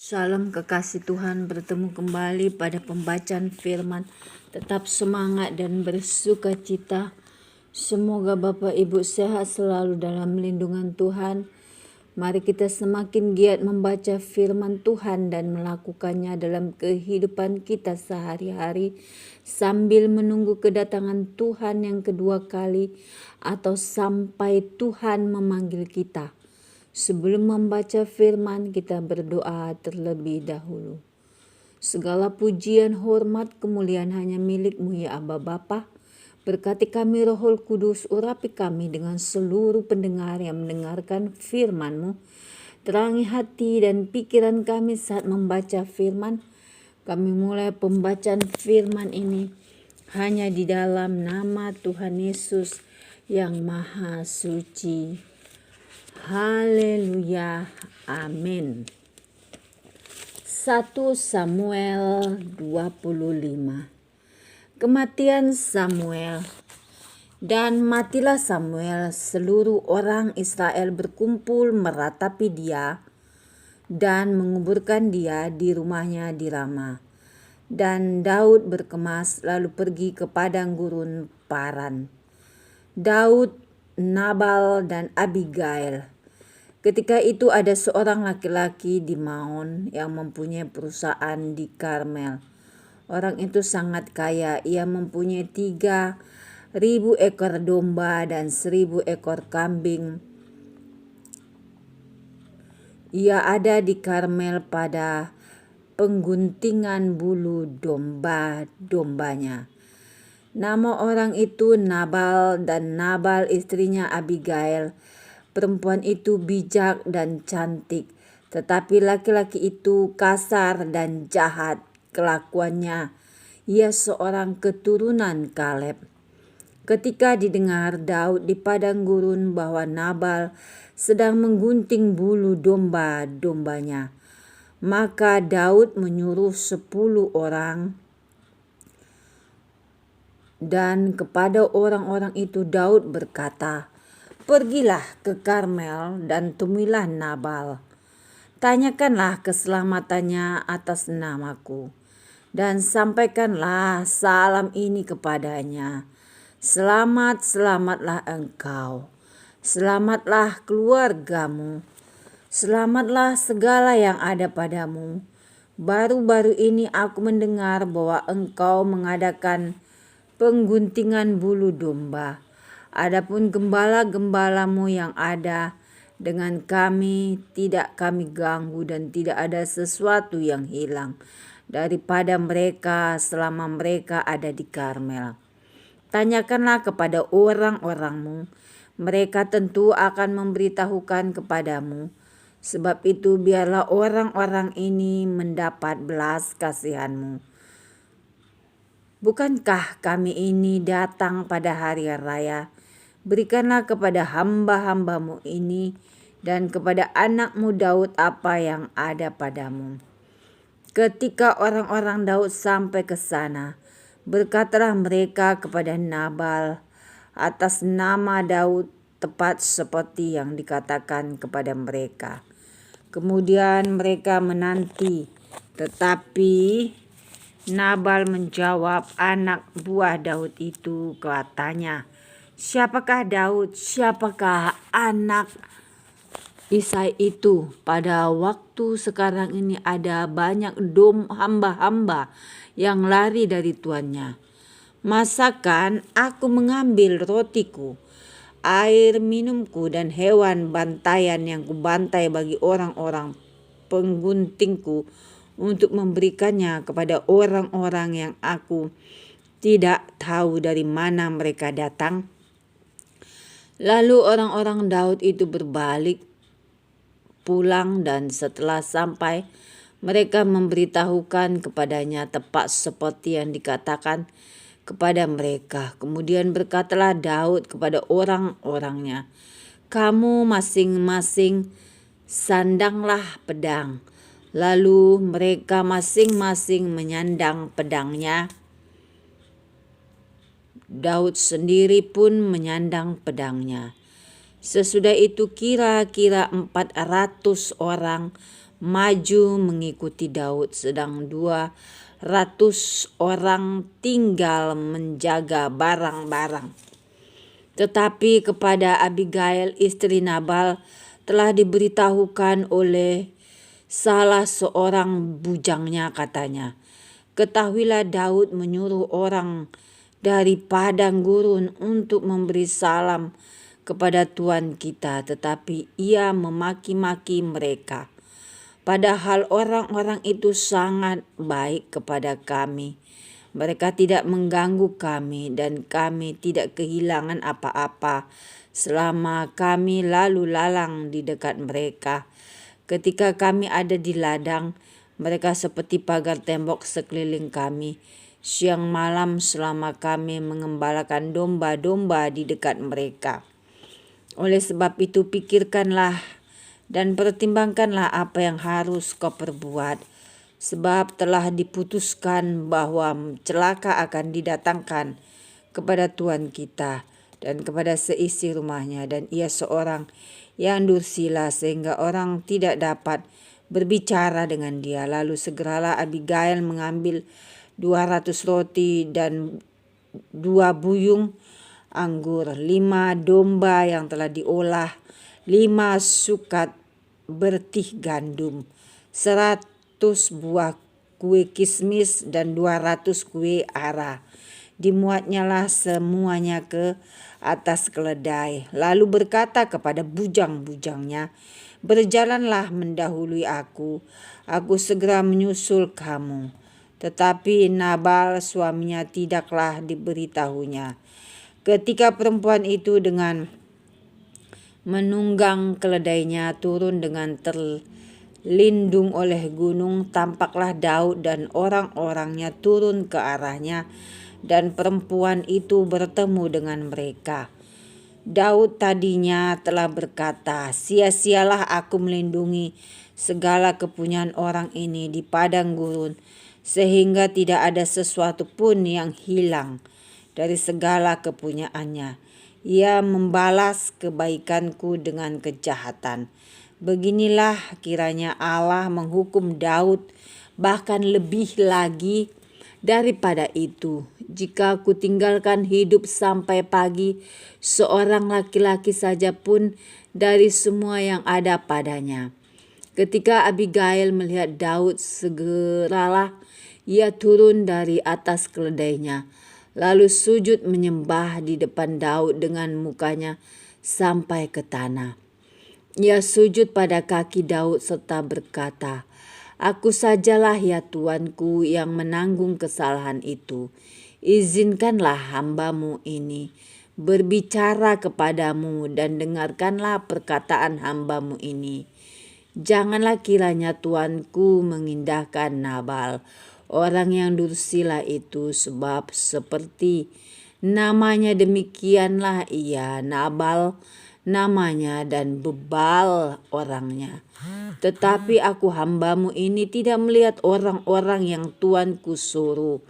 Salam kekasih Tuhan, bertemu kembali pada pembacaan firman. Tetap semangat dan bersuka cita. Semoga Bapak Ibu sehat selalu dalam lindungan Tuhan. Mari kita semakin giat membaca firman Tuhan dan melakukannya dalam kehidupan kita sehari-hari sambil menunggu kedatangan Tuhan yang kedua kali atau sampai Tuhan memanggil kita. Sebelum membaca firman, kita berdoa terlebih dahulu. Segala pujian, hormat, kemuliaan hanya milik-Mu ya Aba Bapa. Berkati kami Rohul Kudus, urapi kami dengan seluruh pendengar yang mendengarkan firman-Mu. Terangi hati dan pikiran kami saat membaca firman. Kami mulai pembacaan firman ini hanya di dalam nama Tuhan Yesus yang Maha Suci. Haleluya, amin. 1 Samuel 25. Kematian Samuel. Dan matilah Samuel, seluruh orang Israel berkumpul meratapi dia dan menguburkan dia di rumahnya di Rama. Dan Daud berkemas lalu pergi ke padang gurun Paran. Daud, Nabal, dan Abigail. Ketika itu ada seorang laki-laki di Maon yang mempunyai perusahaan di Karmel. Orang itu sangat kaya, ia mempunyai 3.000 ekor domba dan 1.000 ekor kambing. Ia ada di Karmel pada pengguntingan bulu domba-dombanya. Nama orang itu Nabal, dan Nabal istrinya Abigail. Perempuan itu bijak dan cantik, tetapi laki-laki itu kasar dan jahat kelakuannya. Ia seorang keturunan Kaleb. Ketika didengar Daud di padang gurun bahwa Nabal sedang menggunting bulu domba-dombanya, maka Daud menyuruh 10 orang. Dan kepada orang-orang itu Daud berkata, "Pergilah ke Karmel dan temuilah Nabal. Tanyakanlah keselamatannya atas namaku, dan sampaikanlah salam ini kepadanya. Selamat, selamatlah engkau. Selamatlah keluargamu. Selamatlah segala yang ada padamu. Baru-baru ini aku mendengar bahwa engkau mengadakan pengguntingan bulu domba. Adapun gembala-gembalamu yang ada dengan kami tidak kami ganggu, dan tidak ada sesuatu yang hilang daripada mereka selama mereka ada di Karmel. Tanyakanlah kepada orang-orangmu, mereka tentu akan memberitahukan kepadamu. Sebab itu biarlah orang-orang ini mendapat belas kasihanmu. Bukankah kami ini datang pada hari raya? Berikanlah kepada hamba-hambamu ini dan kepada anakmu Daud apa yang ada padamu." Ketika orang-orang Daud sampai ke sana, berkatalah mereka kepada Nabal atas nama Daud tepat seperti yang dikatakan kepada mereka. Kemudian mereka menanti, tetapi Nabal menjawab anak buah Daud itu, katanya, "Siapakah Daud? Siapakah anak Isai itu? Pada waktu sekarang ini ada banyak hamba-hamba yang lari dari tuannya. Masakan aku mengambil rotiku, air minumku, dan hewan bantaian yang kubantai bagi orang-orang pengguntingku untuk memberikannya kepada orang-orang yang aku tidak tahu dari mana mereka datang?" Lalu orang-orang Daud itu berbalik pulang, dan setelah sampai mereka memberitahukan kepadanya tepat seperti yang dikatakan kepada mereka. Kemudian berkatalah Daud kepada orang-orangnya, "Kamu masing-masing sandanglah pedang." Lalu mereka masing-masing menyandang pedangnya. Daud sendiri pun menyandang pedangnya. Sesudah itu kira-kira 400 orang maju mengikuti Daud, sedang 200 orang tinggal menjaga barang-barang. Tetapi kepada Abigail istri Nabal telah diberitahukan oleh salah seorang bujangnya, katanya, "Ketahuilah Daud menyuruh orang dari padang gurun untuk memberi salam kepada Tuan kita, tetapi ia memaki-maki mereka. Padahal orang-orang itu sangat baik kepada kami. Mereka tidak mengganggu kami dan kami tidak kehilangan apa-apa selama kami lalu lalang di dekat mereka. Ketika kami ada di ladang, mereka seperti pagar tembok sekeliling kami. Siang malam selama kami mengembalakan domba-domba di dekat mereka. Oleh sebab itu pikirkanlah dan pertimbangkanlah apa yang harus kau perbuat, sebab telah diputuskan bahwa celaka akan didatangkan kepada Tuan kita dan kepada seisi rumahnya, dan ia seorang yang dursila sehingga orang tidak dapat berbicara dengan dia." Lalu segeralah Abigail mengambil 200 roti dan 2 buyung anggur, 5 domba yang telah diolah, 5 sukat bertih gandum, 100 buah kue kismis dan 200 kue ara. Dimuatnyalah semuanya ke atas keledai, lalu berkata kepada bujang-bujangnya, "Berjalanlah mendahului aku segera menyusul kamu." Tetapi Nabal suaminya tidaklah diberitahunya. Ketika perempuan itu dengan menunggang keledainya turun dengan terlindung oleh gunung, tampaklah Daud dan orang-orangnya turun ke arahnya, dan perempuan itu bertemu dengan mereka. Daud tadinya telah berkata, "Sia-sialah aku melindungi segala kepunyaan orang ini di padang gurun, sehingga tidak ada sesuatu pun yang hilang dari segala kepunyaannya. Ia membalas kebaikanku dengan kejahatan. Beginilah kiranya Allah menghukum Daud, bahkan lebih lagi daripada itu, jika aku tinggalkan hidup sampai pagi seorang laki-laki saja pun dari semua yang ada padanya." Ketika Abigail melihat Daud, segeralah ia turun dari atas keledainya, lalu sujud menyembah di depan Daud dengan mukanya sampai ke tanah. Ia sujud pada kaki Daud serta berkata, "Aku sajalah ya Tuanku yang menanggung kesalahan itu. Izinkanlah hambamu ini berbicara kepadamu dan dengarkanlah perkataan hambamu ini. Janganlah kiranya Tuanku mengindahkan Nabal, orang yang dursila itu, sebab seperti namanya demikianlah ia, Nabal namanya dan bebal orangnya. Tetapi aku hambamu ini tidak melihat orang-orang yang Tuanku suruh.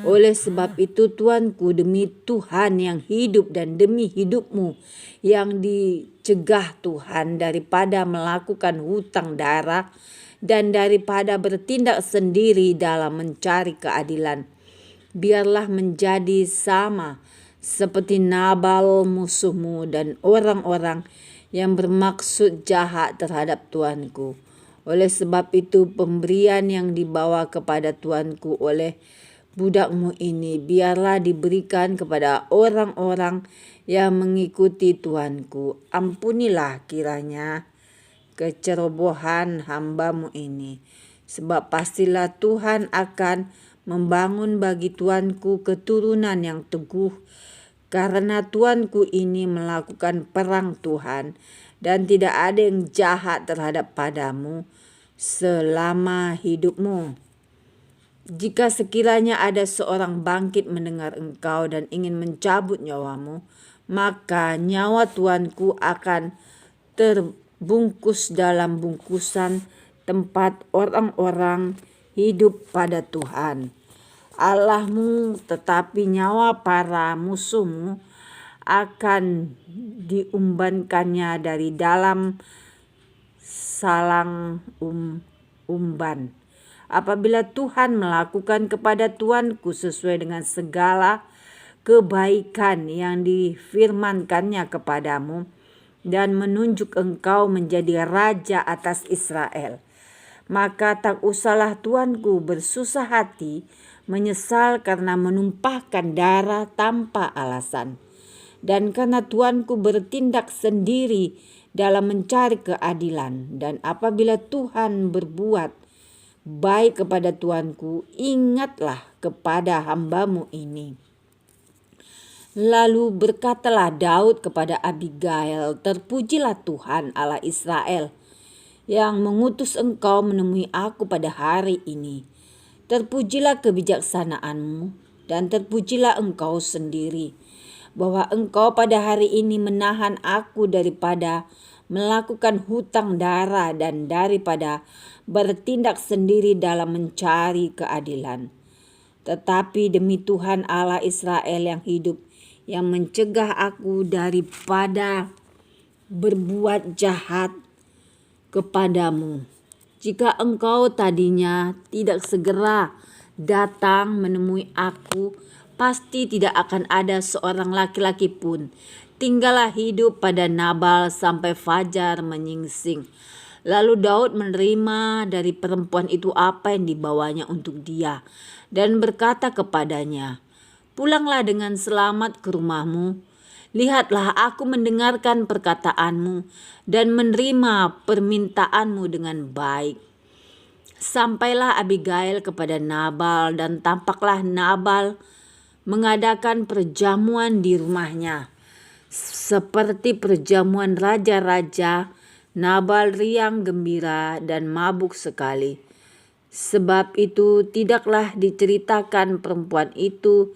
Oleh sebab itu Tuanku, demi Tuhan yang hidup dan demi hidupmu yang dicegah Tuhan daripada melakukan hutang darah dan daripada bertindak sendiri dalam mencari keadilan, biarlah menjadi sama seperti Nabal musuhmu dan orang-orang yang bermaksud jahat terhadap Tuanku. Oleh sebab itu pemberian yang dibawa kepada Tuanku oleh budakmu ini biarlah diberikan kepada orang-orang yang mengikuti Tuanku. Ampunilah kiranya kecerobohan hambamu ini, sebab pastilah Tuhan akan membangun bagi Tuanku keturunan yang teguh, karena Tuanku ini melakukan perang Tuhan, dan tidak ada yang jahat terhadap padamu selama hidupmu. Jika sekiranya ada seorang bangkit mendengar engkau dan ingin mencabut nyawamu, maka nyawa Tuanku akan terbungkus dalam bungkusan tempat orang-orang hidup pada Tuhan Allahmu, tetapi nyawa para musuhmu akan diumbankannya dari dalam salang umban. Apabila Tuhan melakukan kepada tuanku sesuai dengan segala kebaikan yang difirmankannya kepadamu dan menunjuk engkau menjadi raja atas Israel, maka tak usahlah tuanku bersusah hati menyesal karena menumpahkan darah tanpa alasan. Dan karena tuanku bertindak sendiri dalam mencari keadilan, dan apabila Tuhan berbuat baik kepada tuanku, ingatlah kepada hambamu ini. Lalu berkatalah Daud kepada Abigail, terpujilah Tuhan Allah Israel yang mengutus engkau menemui aku pada hari ini. Terpujilah kebijaksanaanmu dan terpujilah engkau sendiri, bahwa engkau pada hari ini menahan aku daripada melakukan hutang darah dan daripada bertindak sendiri dalam mencari keadilan. Tetapi demi Tuhan Allah Israel yang hidup, yang mencegah aku daripada berbuat jahat kepadamu, jika engkau tadinya tidak segera datang menemui aku, pasti tidak akan ada seorang laki-laki pun tinggallah hidup pada Nabal sampai fajar menyingsing. Lalu Daud menerima dari perempuan itu apa yang dibawanya untuk dia dan berkata kepadanya, pulanglah dengan selamat ke rumahmu. Lihatlah, aku mendengarkan perkataanmu dan menerima permintaanmu dengan baik. Sampailah Abigail kepada Nabal dan tampaklah Nabal mengadakan perjamuan di rumahnya. Seperti perjamuan raja-raja, Nabal riang gembira dan mabuk sekali. Sebab itu tidaklah diceritakan perempuan itu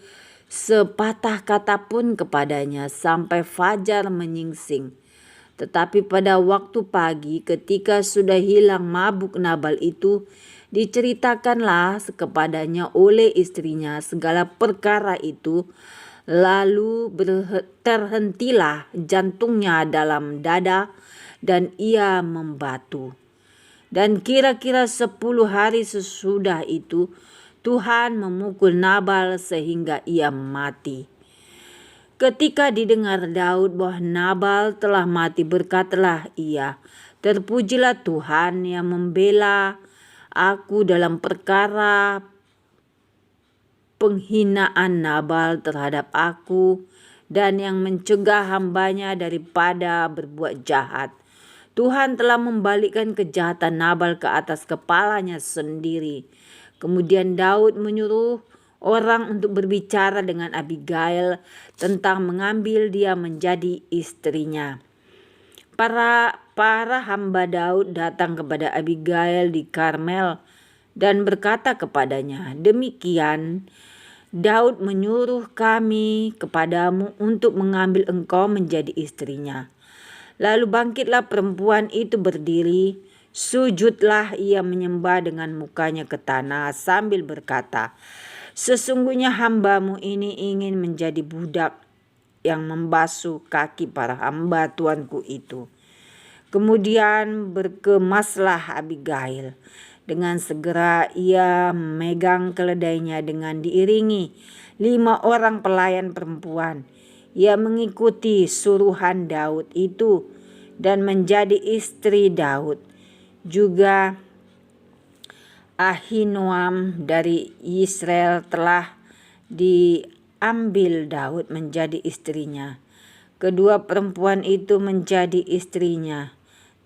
sepatah kata pun kepadanya sampai fajar menyingsing. Tetapi pada waktu pagi ketika sudah hilang mabuk Nabal itu, diceritakanlah kepadanya oleh istrinya segala perkara itu. Lalu terhentilah jantungnya dalam dada dan ia membatu. Dan kira-kira 10 hari sesudah itu Tuhan memukul Nabal sehingga ia mati. Ketika didengar Daud bahwa Nabal telah mati, berkatalah ia, terpujilah Tuhan yang membela aku dalam perkara penghinaan Nabal terhadap aku dan yang mencegah hambanya daripada berbuat jahat. Tuhan telah membalikkan kejahatan Nabal ke atas kepalanya sendiri. Kemudian Daud menyuruh orang untuk berbicara dengan Abigail tentang mengambil dia menjadi istrinya. Para hamba Daud datang kepada Abigail di Karmel dan berkata kepadanya, demikian Daud menyuruh kami kepadamu untuk mengambil engkau menjadi istrinya. Lalu bangkitlah perempuan itu berdiri, sujudlah ia menyembah dengan mukanya ke tanah sambil berkata, sesungguhnya hambamu ini ingin menjadi budak yang membasuh kaki para hamba tuanku itu. Kemudian berkemaslah Abigail. Dengan segera ia memegang keledainya dengan diiringi 5 orang pelayan perempuan. Ia mengikuti suruhan Daud itu dan menjadi istri Daud. Juga Ahinoam dari Israel telah diambil Daud menjadi istrinya. Kedua perempuan itu menjadi istrinya.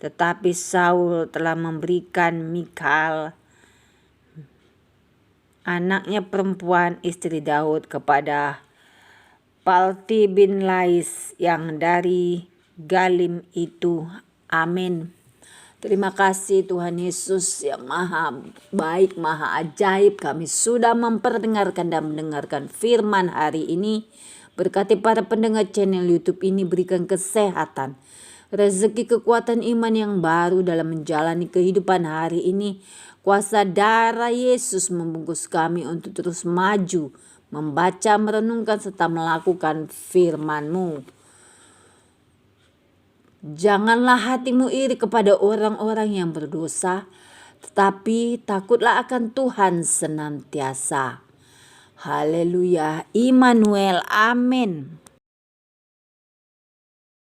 Tetapi Saul telah memberikan Mikal, anaknya perempuan istri Daud, kepada Palti bin Lais yang dari Galim itu. Amin. Terima kasih Tuhan Yesus yang maha baik, maha ajaib. Kami sudah memperdengarkan dan mendengarkan firman hari ini. Berkati para pendengar channel YouTube ini, berikan kesehatan, rezeki, kekuatan iman yang baru dalam menjalani kehidupan hari ini. Kuasa darah Yesus membungkus kami untuk terus maju, membaca, merenungkan, serta melakukan firman-Mu. Janganlah hatimu iri kepada orang-orang yang berdosa, tetapi takutlah akan Tuhan senantiasa. Haleluya, Immanuel, amin.